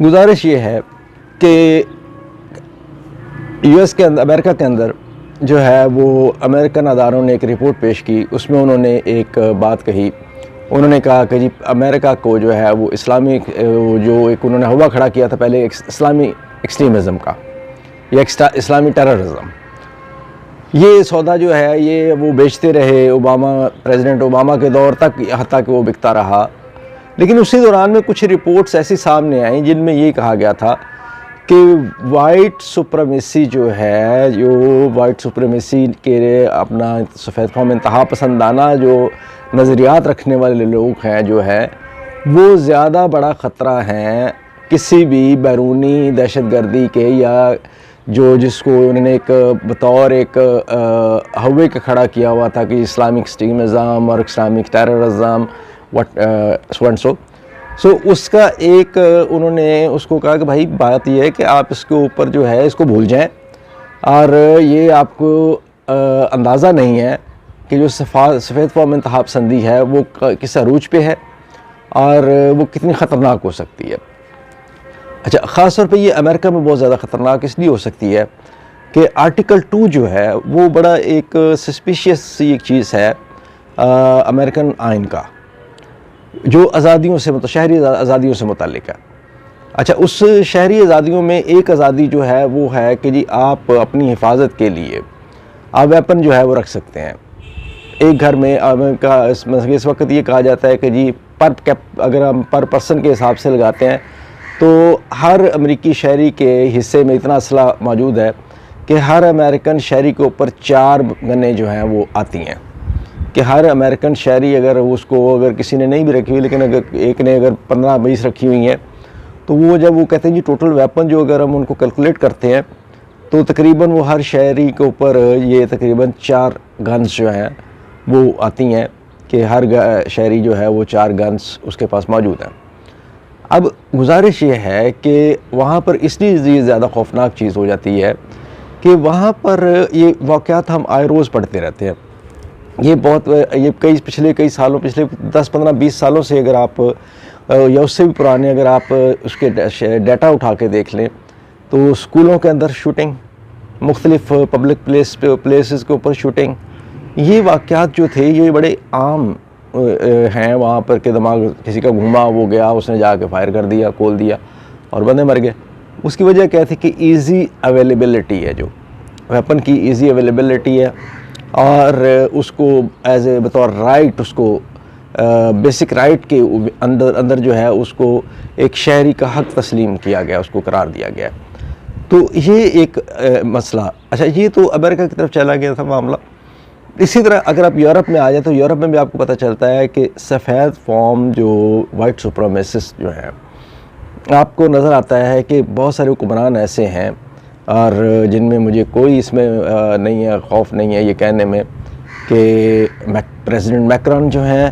گزارش یہ ہے کہ US کے اندر، امریکہ کے اندر جو ہے وہ امریکن اداروں نے ایک رپورٹ پیش کی. اس میں انہوں نے ایک بات کہی. انہوں نے کہا کہ جی امریکہ کو جو ہے وہ اسلامی جو ایک انہوں نے ہوا کھڑا کیا تھا پہلے اسلامی ایکسٹریمزم کا یا اسلامی ٹیررزم، یہ سودا جو ہے یہ وہ بیچتے رہے پریزیڈنٹ اوباما کے دور تک، حتیٰ کہ وہ بکتا رہا. لیکن اسی دوران میں کچھ رپورٹس ایسی سامنے آئیں جن میں یہ کہا گیا تھا کہ وائٹ سپریمیسی جو ہے، جو وائٹ سپریمیسی کے اپنا سفید قوم انتہا پسندانہ جو نظریات رکھنے والے لوگ ہیں جو ہے، وہ زیادہ بڑا خطرہ ہیں کسی بھی بیرونی دہشت گردی کے، یا جس کو انہوں نے ایک بطور ایک ہوے کا کھڑا کیا ہوا تھا کہ اسلامک ایکسٹریمزم اور اسلامک ٹیررزم سو اس کا ایک انہوں نے اس کو کہا کہ بھائی بات یہ ہے کہ آپ اس کے اوپر جو ہے اس کو بھول جائیں، اور یہ آپ کو اندازہ نہیں ہے کہ جو سفید قوم انتہا پسندی ہے وہ کس عروج پہ ہے اور وہ کتنی خطرناک ہو سکتی ہے. اچھا، خاص طور پہ یہ امریکہ میں بہت زیادہ خطرناک اس لیے ہو سکتی ہے کہ آرٹیکل 2 جو ہے وہ بڑا ایک سسپیشیس سی ایک چیز ہے امریکن آئین کا، جو آزادیوں سے شہری آزادیوں سے متعلق ہے. اچھا، اس شہری آزادیوں میں ایک آزادی جو ہے وہ ہے کہ جی آپ اپنی حفاظت کے لیے آپ ویپن جو ہے وہ رکھ سکتے ہیں. ایک گھر میں اس وقت یہ کہا جاتا ہے کہ جی اگر ہم پر پرسن کے حساب سے لگاتے ہیں تو ہر امریکی شہری کے حصے میں اتنا اسلحہ موجود ہے کہ ہر امریکن شہری کے اوپر 4 گنیں جو ہیں وہ آتی ہیں. کہ ہر امریکن شہری اگر کسی نے نہیں بھی رکھی ہوئی، لیکن اگر ایک نے اگر 15-20 رکھی ہوئی ہیں، تو وہ جب وہ کہتے ہیں جی ٹوٹل ویپن جو اگر ہم ان کو کیلکولیٹ کرتے ہیں تو تقریباً وہ ہر شہری کے اوپر یہ تقریباً 4 گنز جو ہیں وہ آتی ہیں، کہ ہر شہری جو ہے وہ 4 گنز اس کے پاس موجود ہیں. اب گزارش یہ ہے کہ وہاں پر اس لیے زیادہ خوفناک چیز ہو جاتی ہے کہ وہاں پر یہ واقعات ہم آئے روز پڑھتے رہتے ہیں. یہ پچھلے کئی سالوں، پچھلے 10-15-20 سالوں سے اگر آپ یا اس سے بھی پرانے اگر آپ اس کے ڈیٹا اٹھا کے دیکھ لیں تو اسکولوں کے اندر شوٹنگ، مختلف پبلک پلیسز کے اوپر شوٹنگ، یہ واقعات جو تھے یہ بڑے عام ہیں وہاں پر کہ دماغ کسی کا گھوما، وہ گیا، اس نے جا کے فائر کر دیا، کھول دیا اور بندے مر گئے. اس کی وجہ کیا تھی کہ ایزی اویلیبلٹی ہے، جو ویپن کی ایزی اویلیبلٹی ہے، اور اس کو ایز اے بطور رائٹ، اس کو بیسک رائٹ کے اندر جو ہے اس کو ایک شہری کا حق تسلیم کیا گیا، اس کو قرار دیا گیا. تو یہ ایک مسئلہ. اچھا، یہ تو امریکہ کی طرف چلا گیا تھا معاملہ. اسی طرح اگر آپ یورپ میں آ جائیں تو یورپ میں بھی آپ کو پتہ چلتا ہے کہ سفید قوم جو وائٹ سپریمیسسٹ جو ہیں، آپ کو نظر آتا ہے کہ بہت سارے حکمران ایسے ہیں، اور جن میں مجھے کوئی اس میں نہیں ہے، خوف نہیں ہے یہ کہنے میں کہ پریزیڈنٹ میکرون جو ہیں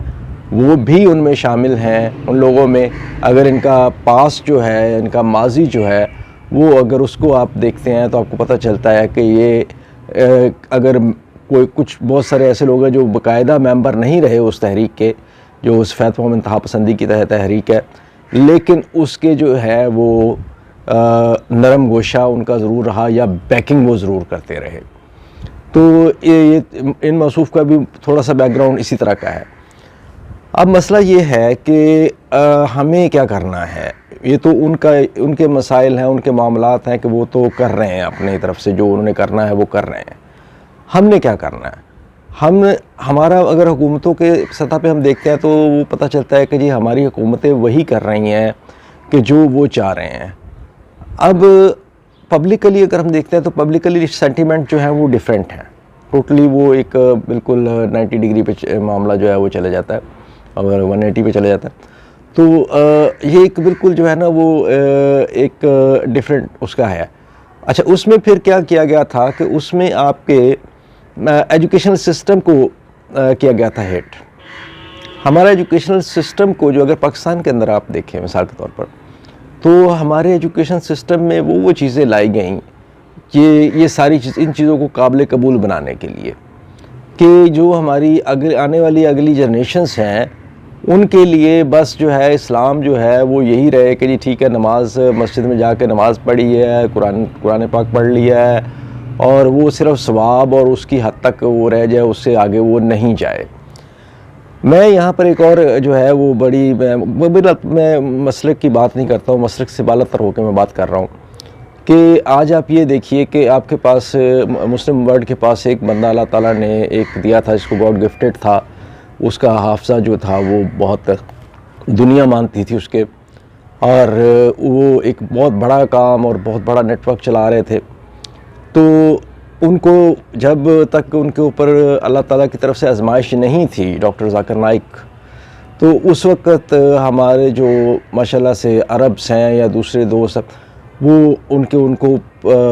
وہ بھی ان میں شامل ہیں، ان لوگوں میں. اگر ان کا پاس جو ہے، ان کا ماضی جو ہے وہ اگر اس کو آپ دیکھتے ہیں تو آپ کو پتہ چلتا ہے کہ یہ اگر کچھ بہت سارے ایسے لوگ ہیں جو باقاعدہ ممبر نہیں رہے اس تحریک کے، جو سفید قوم انتہا پسندی کی تحریک ہے، لیکن اس کے جو ہے وہ نرم گوشہ ان کا ضرور رہا، یا بیکنگ وہ ضرور کرتے رہے. تو یہ ان موصوف کا بھی تھوڑا سا بیک گراؤنڈ اسی طرح کا ہے. اب مسئلہ یہ ہے کہ ہمیں کیا کرنا ہے. یہ تو ان کے مسائل ہیں، ان کے معاملات ہیں کہ وہ تو کر رہے ہیں اپنی طرف سے، جو انہوں نے کرنا ہے وہ کر رہے ہیں. ہم نے کیا کرنا ہے؟ ہمارا اگر حکومتوں کے سطح پہ ہم دیکھتے ہیں تو وہ پتہ چلتا ہے کہ جی ہماری حکومتیں وہی کر رہی ہیں کہ جو وہ چاہ رہے ہیں. اب پبلکلی اگر ہم دیکھتے ہیں تو پبلکلی سینٹیمنٹ جو ہے وہ ڈیفرنٹ ہیں ٹوٹلی. وہ ایک بالکل 90 ڈگری پہ معاملہ جو ہے وہ چلے جاتا ہے، اور 180 پہ چلے جاتا ہے. تو یہ ایک بالکل جو ہے نا وہ ایک ڈیفرنٹ اس کا ہے. اچھا، اس میں پھر کیا کیا گیا تھا کہ اس میں آپ کے ایجوکیشنل سسٹم کو کیا گیا تھا ہیٹ. ہمارا ایجوکیشنل سسٹم کو جو اگر پاکستان کے اندر آپ دیکھیں مثال کے طور پر، تو ہمارے ایجوکیشن سسٹم میں وہ چیزیں لائی گئیں کہ یہ ساری ان چیزوں کو قابل قبول بنانے کے لیے کہ جو ہماری آنے والی اگلی جنریشنز ہیں ان کے لیے بس جو ہے اسلام جو ہے وہ یہی رہے کہ جی ٹھیک ہے نماز مسجد میں جا کے نماز پڑھی ہے، قرآن پاک پڑھ لیا ہے، اور وہ صرف ثواب اور اس کی حد تک وہ رہ جائے، اس سے آگے وہ نہیں جائے۔ میں یہاں پر ایک اور جو ہے وہ بڑی میں مسلک کی بات نہیں کرتا ہوں، مسلک سے بالا تر ہو کے میں بات کر رہا ہوں کہ آج آپ یہ دیکھیے کہ آپ کے پاس مسلم ورلڈ کے پاس ایک بندہ اللہ تعالیٰ نے ایک دیا تھا جس کو گاڈ گفٹڈ تھا، اس کا حافظہ جو تھا وہ بہت دنیا مانتی تھی اس کے، اور وہ ایک بہت بڑا کام اور بہت بڑا نیٹ ورک چلا رہے تھے۔ تو ان کو جب تک ان کے اوپر اللہ تعالیٰ کی طرف سے آزمائش نہیں تھی ڈاکٹر ذاکر نائک، تو اس وقت ہمارے جو ماشاءاللہ سے عربس ہیں یا دوسرے دوست وہ ان کو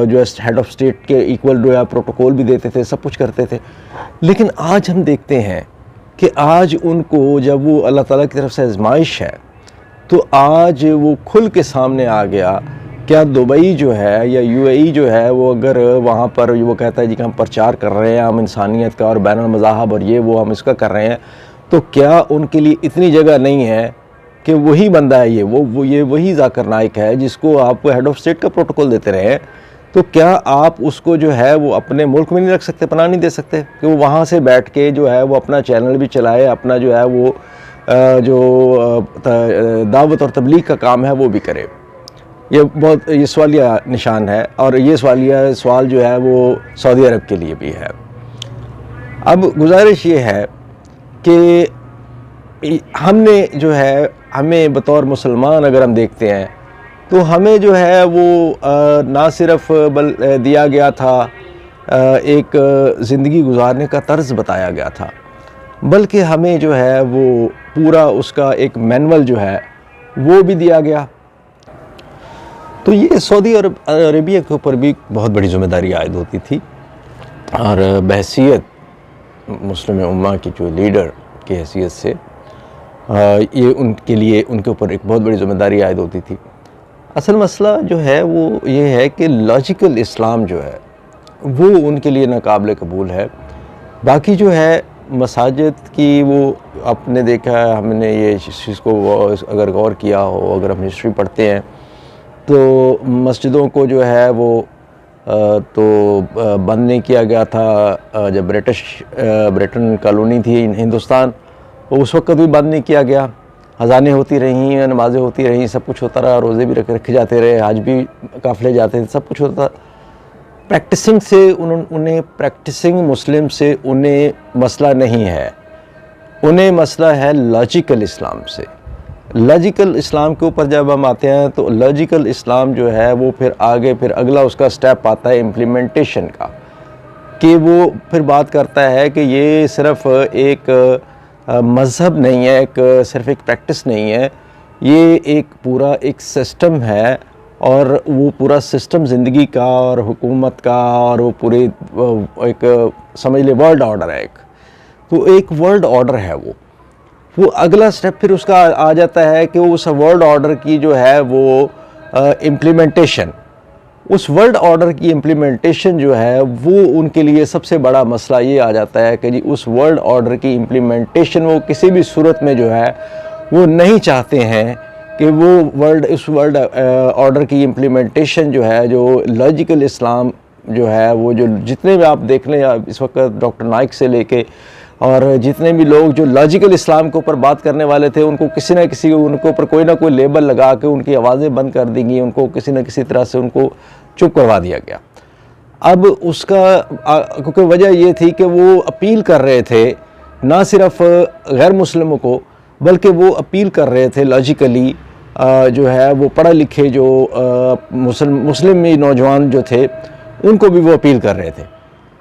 جو ہیڈ آف اسٹیٹ کے ایکول جو ہے پروٹوکول بھی دیتے تھے، سب کچھ کرتے تھے۔ لیکن آج ہم دیکھتے ہیں کہ آج ان کو جب وہ اللہ تعالیٰ کی طرف سے آزمائش ہے تو آج وہ کھل کے سامنے آ گیا۔ کیا دبئی جو ہے یا یو اے ای جو ہے وہ اگر وہاں پر وہ کہتا ہے جی کہ ہم پرچار کر رہے ہیں، ہم انسانیت کا اور بین المذاہب اور یہ وہ ہم اس کا کر رہے ہیں، تو کیا ان کے لیے اتنی جگہ نہیں ہے کہ وہی بندہ ہے یہ وہی ذاکر نائک ہے جس کو آپ ہیڈ آف اسٹیٹ کا پروٹوکول دیتے رہے ہیں، تو کیا آپ اس کو جو ہے وہ اپنے ملک میں نہیں رکھ سکتے، پناہ نہیں دے سکتے کہ وہ وہاں سے بیٹھ کے جو ہے وہ اپنا چینل بھی چلائے، اپنا جو ہے وہ جو دعوت اور تبلیغ کا کام ہے وہ بھی کرے؟ یہ سوالیہ نشان ہے، اور یہ سوال جو ہے وہ سعودی عرب کے لیے بھی ہے۔ اب گزارش یہ ہے کہ ہم نے جو ہے ہمیں بطور مسلمان اگر ہم دیکھتے ہیں تو ہمیں جو ہے وہ نہ صرف دیا گیا تھا ایک زندگی گزارنے کا طرز بتایا گیا تھا، بلکہ ہمیں جو ہے وہ پورا اس کا ایک مینول جو ہے وہ بھی دیا گیا۔ تو یہ سعودی عربیہ کے اوپر بھی بہت بڑی ذمہ داری عائد ہوتی تھی، اور بحیثیت مسلم امہ کی جو لیڈر کی حیثیت سے یہ ان کے اوپر ایک بہت بڑی ذمہ داری عائد ہوتی تھی۔ اصل مسئلہ جو ہے وہ یہ ہے کہ لاجیکل اسلام جو ہے وہ ان کے لیے ناقابل قبول ہے۔ باقی جو ہے مساجد کی وہ آپ نے دیکھا ہے، ہم نے یہ چیز کو اگر غور کیا ہو، اگر ہم ہسٹری پڑھتے ہیں تو مسجدوں کو جو ہے وہ تو بند نہیں کیا گیا تھا جب بریٹن کالونی تھی ہندوستان، اس وقت بھی بند نہیں کیا گیا، اذانیں ہوتی رہیں، نمازیں ہوتی رہیں، سب کچھ ہوتا رہا، روزے بھی رکھے جاتے رہے، حج بھی قافلے جاتے تھے، سب کچھ ہوتا تھا۔ پریکٹسنگ مسلم سے انہیں مسئلہ نہیں ہے، انہیں مسئلہ ہے لاجیکل اسلام سے۔ لاجیکل اسلام کے اوپر جب ہم آتے ہیں تو لاجیکل اسلام جو ہے وہ پھر آگے اگلا اس کا سٹیپ آتا ہے امپلیمنٹیشن کا، کہ وہ پھر بات کرتا ہے کہ یہ صرف ایک مذہب نہیں ہے، صرف ایک پریکٹس نہیں ہے، یہ ایک پورا ایک سسٹم ہے، اور وہ پورا سسٹم زندگی کا اور حکومت کا، اور وہ پورے ایک سمجھ لے ورلڈ آرڈر ہے تو ایک ورلڈ آرڈر ہے وہ اگلا سٹیپ پھر اس کا آ جاتا ہے کہ اس ورلڈ آرڈر کی جو ہے وہ امپلیمنٹیشن، اس ورلڈ آرڈر کی امپلیمنٹیشن جو ہے وہ ان کے لیے سب سے بڑا مسئلہ یہ آ جاتا ہے کہ جی اس ورلڈ آرڈر کی امپلیمنٹیشن وہ کسی بھی صورت میں جو ہے وہ نہیں چاہتے ہیں کہ وہ اس ورلڈ آرڈر کی امپلیمنٹیشن جو ہے، جو لاجیکل اسلام جو ہے وہ جو جتنے بھی آپ دیکھ لیں اس وقت ڈاکٹر نائک سے لے کے اور جتنے بھی لوگ جو لاجیکل اسلام کے اوپر بات کرنے والے تھے، ان کو کسی نہ کسی ان کے اوپر کوئی نہ کوئی لیبل لگا کے ان کی آوازیں بند کر دی گئی، ان کو کسی نہ کسی طرح سے ان کو چپ کروا دیا گیا۔ اب اس کا کیونکہ وجہ یہ تھی کہ وہ اپیل کر رہے تھے نہ صرف غیر مسلموں کو، بلکہ وہ اپیل کر رہے تھے لاجیکلی جو ہے وہ پڑھے لکھے جو مسلم نوجوان جو تھے ان کو بھی وہ اپیل کر رہے تھے۔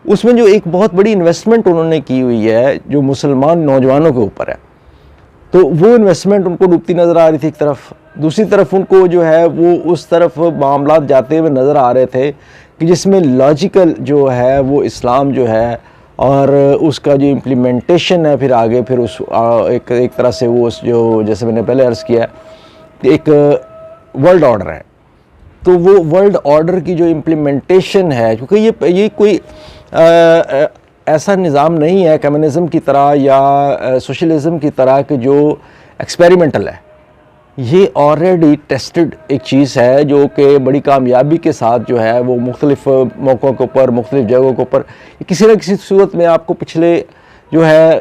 اس میں جو ایک بہت بڑی انویسٹمنٹ انہوں نے کی ہوئی ہے جو مسلمان نوجوانوں کے اوپر ہے، تو وہ انویسٹمنٹ ان کو ڈوبتی نظر آ رہی تھی ایک طرف، دوسری طرف ان کو جو ہے وہ اس طرف معاملات جاتے ہوئے نظر آ رہے تھے کہ جس میں لاجیکل جو ہے وہ اسلام جو ہے اور اس کا جو امپلیمنٹیشن ہے پھر آگے پھر اس ایک طرح سے وہ جو جیسے میں نے پہلے عرض کیا ایک ورلڈ آرڈر ہے، تو وہ ورلڈ آرڈر کی جو امپلیمنٹیشن ہے، کیونکہ یہ کوئی ایسا نظام نہیں ہے کمیونزم کی طرح یا سوشلزم کی طرح کہ جو ایکسپیریمنٹل ہے. یہ آلریڈی ٹیسٹڈ ایک چیز ہے جو کہ بڑی کامیابی کے ساتھ جو ہے وہ مختلف موقعوں کے اوپر مختلف جگہوں کے اوپر کسی نہ کسی صورت میں آپ کو پچھلے جو ہے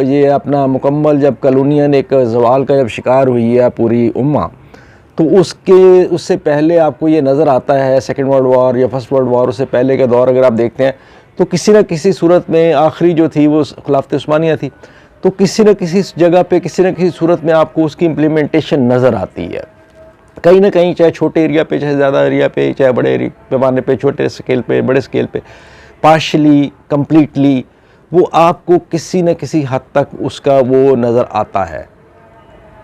یہ اپنا مکمل جب کالونین ایک زوال کا جب شکار ہوئی ہے پوری امہ، تو اس سے پہلے آپ کو یہ نظر آتا ہے سیکنڈ ورلڈ وار یا فرسٹ ورلڈ وار، اس سے پہلے کا دور اگر آپ دیکھتے ہیں تو کسی نہ کسی صورت میں آخری جو تھی وہ خلافت عثمانیہ تھی، تو کسی نہ کسی جگہ پہ کسی نہ کسی صورت میں آپ کو اس کی امپلیمنٹیشن نظر آتی ہے کہیں نہ کہیں، چاہے چھوٹے ایریا پہ چاہے زیادہ ایریا پہ، چاہے بڑے پیمانے پہ، چھوٹے سکیل پہ بڑے سکیل پہ، پارشلی کمپلیٹلی وہ آپ کو کسی نہ کسی حد تک اس کا وہ نظر آتا ہے.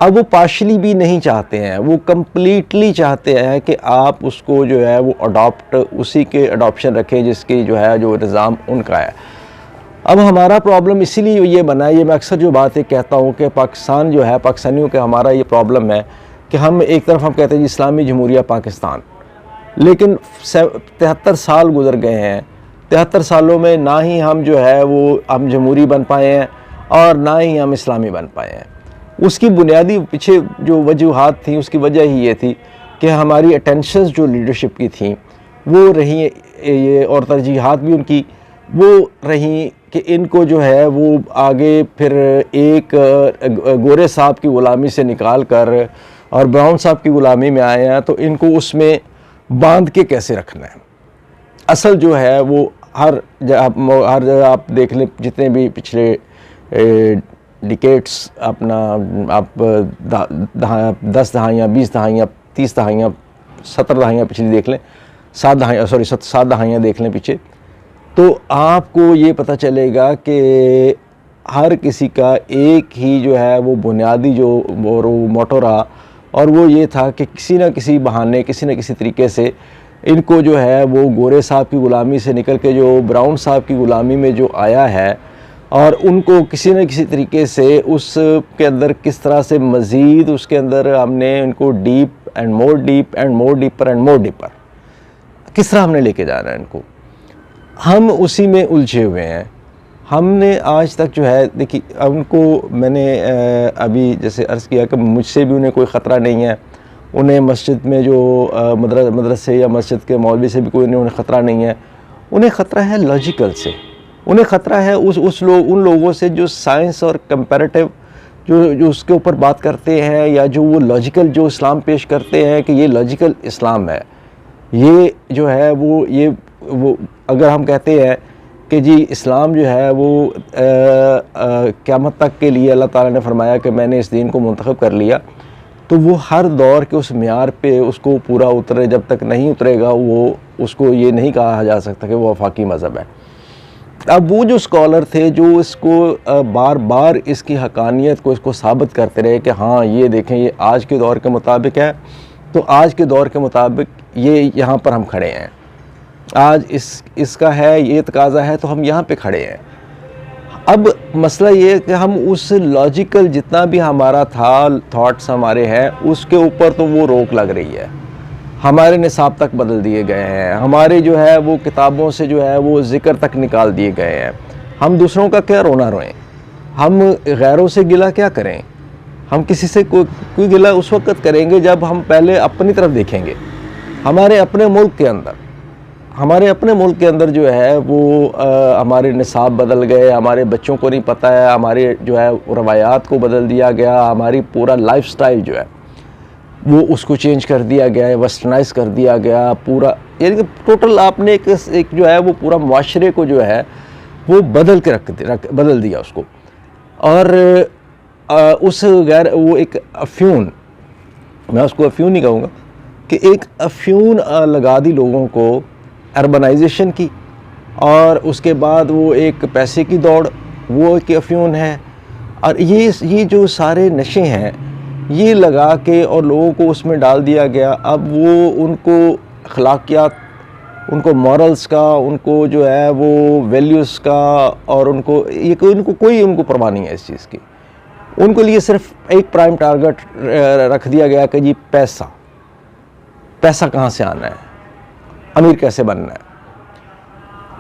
اب وہ پارشلی بھی نہیں چاہتے ہیں، وہ کمپلیٹلی چاہتے ہیں کہ آپ اس کو جو ہے وہ اسی کے اڈاپشن رکھیں جس کی جو ہے جو نظام ان کا ہے. اب ہمارا پرابلم اسی لیے یہ بنا ہے، یہ میں اکثر جو بات کہتا ہوں کہ پاکستان جو ہے پاکستانیوں کے ہمارا یہ پرابلم ہے کہ ہم ایک طرف ہم کہتے ہیں جی اسلامی جمہوریہ پاکستان، لیکن 73 سال گزر گئے ہیں، 73 سالوں میں نہ ہی ہم جو ہے وہ ہم جمہوری بن پائے ہیں اور نہ ہی ہم اسلامی بن پائے ہیں. اس کی بنیادی پیچھے جو وجوہات تھیں اس کی وجہ ہی یہ تھی کہ ہماری اٹینشنز جو لیڈرشپ کی تھیں وہ رہیں یہ، اور ترجیحات بھی ان کی وہ رہیں کہ ان کو جو ہے وہ آگے پھر ایک گورے صاحب کی غلامی سے نکال کر اور براؤن صاحب کی غلامی میں آئے ہیں، تو ان کو اس میں باندھ کے کیسے رکھنا ہے. اصل جو ہے وہ ہر جگہ آپ دیکھ لیں، جتنے بھی پچھلے ڈیکیڈس اپنا آپ 10 دہائیاں 20 دہائیاں 30 دہائیاں 70 دہائیاں پچھلی دیکھ لیں، 7 دہائیاں دیکھ لیں پیچھے، تو آپ کو یہ پتہ چلے گا کہ ہر کسی کا ایک ہی جو ہے وہ بنیادی جو موٹو رہا، اور وہ یہ تھا کہ کسی نہ کسی بہانے کسی نہ کسی طریقے سے ان کو جو ہے وہ گورے صاحب کی غلامی سے نکل کے جو براؤن صاحب کی غلامی میں جو آیا ہے، اور ان کو کسی نہ کسی طریقے سے اس کے اندر کس طرح سے مزید اس کے اندر ہم نے ان کو deep and more deep and more deeper and more deeper کس طرح ہم نے لے کے جانا ہے ان کو، ہم اسی میں الجھے ہوئے ہیں. ہم نے آج تک جو ہے دیکھیے ان کو میں نے ابھی جیسے عرض کیا کہ مجھ سے بھی انہیں کوئی خطرہ نہیں ہے، انہیں مسجد میں جو مدرسے یا مسجد کے مولوی سے بھی کوئی انہیں خطرہ نہیں ہے، انہیں خطرہ ہے لاجیکل سے، انہیں خطرہ ہے ان لوگوں سے جو سائنس اور کمپیریٹیو جو اس کے اوپر بات کرتے ہیں، یا جو وہ لاجیکل جو اسلام پیش کرتے ہیں کہ یہ لاجیکل اسلام ہے. یہ جو ہے وہ اگر ہم کہتے ہیں کہ جی اسلام جو ہے وہ قیامت تک کے لیے اللہ تعالیٰ نے فرمایا کہ میں نے اس دین کو منتخب کر لیا، تو وہ ہر دور کے اس معیار پہ اس کو پورا اترے، جب تک نہیں اترے گا وہ اس کو یہ نہیں کہا جا سکتا کہ وہ وفاقی مذہب ہے. اب وہ جو اسکالر تھے جو اس کو بار بار اس کی حقانیت کو اس کو ثابت کرتے رہے کہ ہاں یہ دیکھیں یہ آج کے دور کے مطابق ہے، تو آج کے دور کے مطابق یہ یہاں پر ہم کھڑے ہیں، آج اس کا ہے یہ تقاضا ہے تو ہم یہاں پہ کھڑے ہیں. اب مسئلہ یہ ہے کہ ہم اس لاجیکل جتنا بھی ہمارا تھا تھاٹس ہمارے ہیں اس کے اوپر تو وہ روک لگ رہی ہے، ہمارے نصاب تک بدل دیے گئے ہیں، ہمارے جو ہے وہ کتابوں سے جو ہے وہ ذکر تک نکال دیے گئے ہیں. ہم دوسروں کا کیا رونا روئیں، ہم غیروں سے گلہ کیا کریں، ہم کسی سے کوئی گلہ اس وقت کریں گے جب ہم پہلے اپنی طرف دیکھیں گے. ہمارے اپنے ملک کے اندر جو ہے وہ ہمارے نصاب بدل گئے، ہمارے بچوں کو نہیں پتہ ہے، ہمارے جو ہے روایات کو بدل دیا گیا، ہماری پورا لائف سٹائل جو ہے وہ اس کو چینج کر دیا گیا ہے، ویسٹرنائز کر دیا گیا پورا، یعنی کہ ٹوٹل آپ نے ایک جو ہے وہ پورا معاشرے کو جو ہے وہ بدل دیا اس کو. اور وہ ایک افیون، میں اس کو افیون نہیں کہوں گا، کہ ایک افیون لگا دی لوگوں کو اربنائزیشن کی، اور اس کے بعد وہ ایک پیسے کی دوڑ، وہ ایک افیون ہے. اور یہ جو سارے نشے ہیں یہ لگا کے اور لوگوں کو اس میں ڈال دیا گیا. اب وہ ان کو اخلاقیات، ان کو مورلز کا، ان کو جو ہے وہ ویلیوز کا، اور ان کو کوئی ان کو پرواہ نہیں ہے اس چیز کی. ان کے لیے صرف ایک پرائم ٹارگٹ رکھ دیا گیا کہ جی پیسہ کہاں سے آنا ہے، امیر کیسے بننا ہے.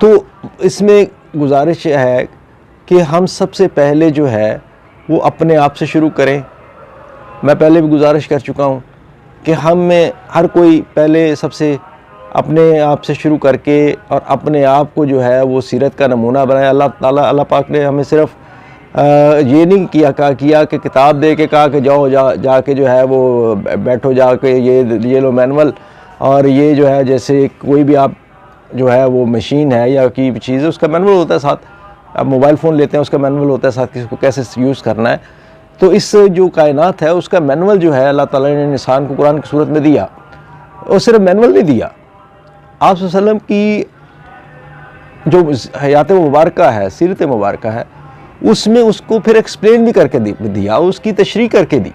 تو اس میں گزارش ہے کہ ہم سب سے پہلے جو ہے وہ اپنے آپ سے شروع کریں. میں پہلے بھی گزارش کر چکا ہوں کہ ہم میں ہر کوئی پہلے سب سے اپنے آپ سے شروع کر کے اور اپنے آپ کو جو ہے وہ سیرت کا نمونہ بنایا. اللہ پاک نے ہمیں صرف یہ نہیں کیا کہ کتاب دے کے کہا کہ جاؤ جا کے جو ہے وہ بیٹھو جا کے یہ لو مینول, اور یہ جو ہے جیسے کوئی بھی آپ جو ہے وہ مشین ہے یا کی چیز ہے اس کا مینول ہوتا ہے ساتھ. آپ موبائل فون لیتے ہیں اس کا مینول ہوتا ہے ساتھ کہ اس کو کیسے یوز کرنا ہے. تو اس جو کائنات ہے اس کا مینول جو ہے اللہ تعالیٰ نے انسان کو قرآن کی صورت میں دیا. اور صرف مینول نہیں دیا, آپ صلی اللہ علیہ وسلم کی جو حیات مبارکہ ہے, سیرت مبارکہ ہے, اس میں اس کو پھر ایکسپلین بھی کر کے دیا, اس کی تشریح کر کے دی.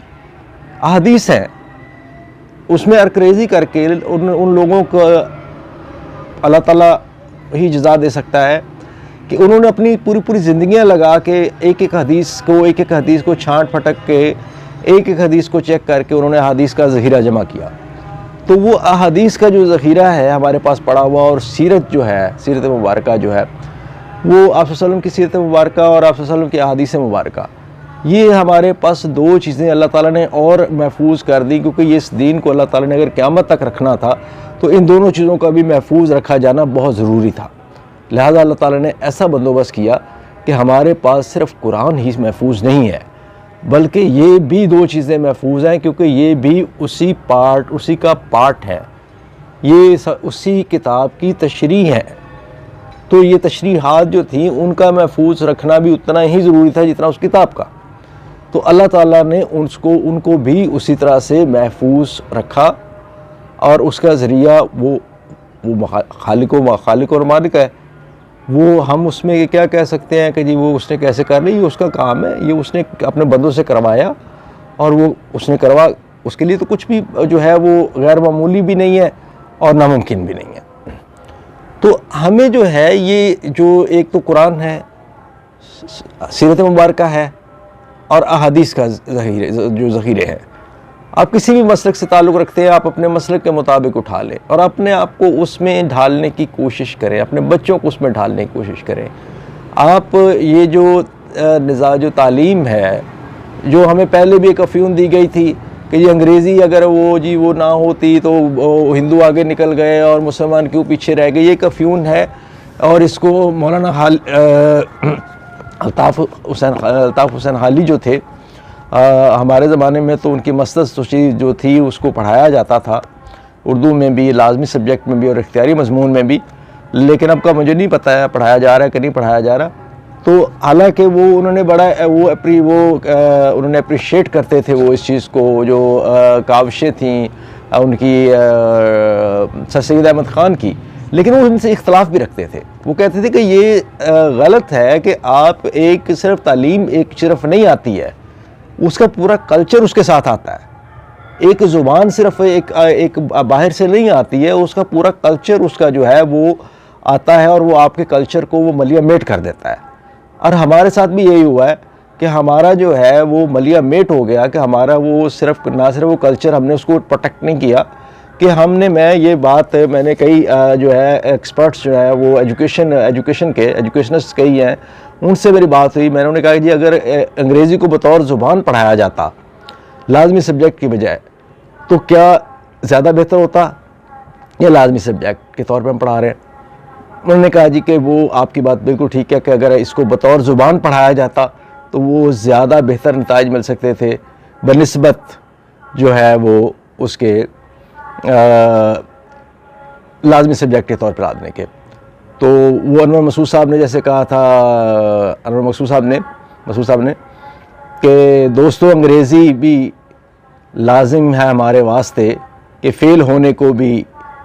احادیث ہیں اس میں ارکریزی کر کے ان لوگوں کو اللہ تعالیٰ ہی جزا دے سکتا ہے کہ انہوں نے اپنی پوری زندگیاں لگا کے ایک ایک حدیث کو چھانٹ پھٹک کے ایک حدیث کو چیک کر کے انہوں نے احادیث کا ذخیرہ جمع کیا. تو وہ احادیث کا جو ذخیرہ ہے ہمارے پاس پڑا ہوا, اور سیرت جو ہے, سیرت مبارکہ جو ہے وہ آپ صلی اللہ علیہ وسلم کی سیرت مبارکہ اور آپ صلی اللہ علیہ وسلم کی احادیث مبارکہ, یہ ہمارے پاس دو چیزیں اللہ تعالیٰ نے اور محفوظ کر دی, کیونکہ یہ اس دین کو اللہ تعالیٰ نے اگر قیامت تک رکھنا تھا تو ان دونوں چیزوں کا بھی محفوظ رکھا جانا بہت ضروری تھا. لہذا اللہ تعالیٰ نے ایسا بندوبست کیا کہ ہمارے پاس صرف قرآن ہی محفوظ نہیں ہے بلکہ یہ بھی دو چیزیں محفوظ ہیں, کیونکہ یہ بھی اسی کا پارٹ ہے, یہ اسی کتاب کی تشریح ہے. تو یہ تشریحات جو تھیں ان کا محفوظ رکھنا بھی اتنا ہی ضروری تھا جتنا اس کتاب کا. تو اللہ تعالیٰ نے ان کو بھی اسی طرح سے محفوظ رکھا, اور اس کا ذریعہ وہ خالق اور مالک ہے. وہ ہم اس میں کیا کہہ سکتے ہیں کہ جی وہ اس نے کیسے کر لی, یہ اس کا کام ہے, یہ اس نے اپنے بندوں سے کروایا, اور وہ اس نے اس کے لیے تو کچھ بھی جو ہے وہ غیر معمولی بھی نہیں ہے اور ناممکن بھی نہیں ہے. تو ہمیں جو ہے یہ جو ایک تو قرآن ہے, سیرت مبارکہ ہے, اور احادیث کا ذخیرے ہیں. آپ کسی بھی مسلک سے تعلق رکھتے ہیں, آپ اپنے مسلک کے مطابق اٹھا لیں اور اپنے آپ کو اس میں ڈھالنے کی کوشش کریں, اپنے بچوں کو اس میں ڈھالنے کی کوشش کریں. آپ یہ جو تعلیم ہے, جو ہمیں پہلے بھی ایک افیون دی گئی تھی کہ یہ انگریزی اگر وہ نہ ہوتی تو ہندو آگے نکل گئے اور مسلمان کیوں پیچھے رہ گئے, یہ ایک افیون ہے. اور اس کو مولانا الطاف حسین حالی جو تھے ہمارے زمانے میں, تو ان کی مسند جو تھی اس کو پڑھایا جاتا تھا اردو میں بھی, لازمی سبجیکٹ میں بھی اور اختیاری مضمون میں بھی. لیکن اب کا مجھے نہیں پتہ ہے پڑھایا جا رہا ہے کہ نہیں پڑھایا جا رہا. تو حالانکہ انہوں نے اپریشیٹ کرتے تھے وہ اس چیز کو, جو کاوشیں تھیں ان کی سر سید احمد خان کی, لیکن وہ ان سے اختلاف بھی رکھتے تھے. وہ کہتے تھے کہ یہ غلط ہے کہ آپ صرف تعلیم صرف نہیں آتی ہے, اس کا پورا کلچر اس کے ساتھ آتا ہے. ایک زبان صرف ایک باہر سے نہیں آتی ہے, اس کا پورا کلچر اس کا جو ہے وہ آتا ہے, اور وہ آپ کے کلچر کو وہ ملیا میٹ کر دیتا ہے. اور ہمارے ساتھ بھی یہی ہوا ہے کہ ہمارا جو ہے وہ ملیا میٹ ہو گیا, کہ ہمارا وہ نہ صرف وہ کلچر ہم نے اس کو پروٹیکٹ نہیں کیا, کہ میں نے کئی جو ہے ایکسپرٹس جو ہے وہ ایجوکیشنسٹ کئی ہیں, ان سے میری بات ہوئی. میں نے کہا کہ جی اگر انگریزی کو بطور زبان پڑھایا جاتا لازمی سبجیکٹ کی بجائے تو کیا زیادہ بہتر ہوتا, یا لازمی سبجیکٹ کے طور پہ ہم پڑھا رہے ہیں. انہوں نے کہا جی کہ وہ آپ کی بات بالکل ٹھیک ہے کہ اگر اس کو بطور زبان پڑھایا جاتا تو وہ زیادہ بہتر نتائج مل سکتے تھے بنسبت جو ہے وہ اس کے لازمی سبجیکٹ کے طور پر لانے کے. تو وہ انور مسعود صاحب نے جیسے کہا تھا, انور مسعود صاحب نے کہ دوستو انگریزی بھی لازم ہے ہمارے واسطے کہ فیل ہونے کو بھی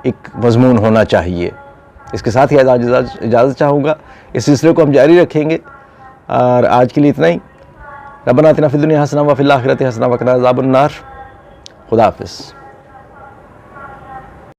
ایک مضمون ہونا چاہیے. اس کے ساتھ ہی اجازت چاہوں گا, اس سلسلے کو ہم جاری رکھیں گے, اور آج کے لیے اتنا ہی. ربنا آتنا فی الدنیا حسنہ وفی الآخرۃ حسنہ وقنا عذاب النار. خدا حافظ.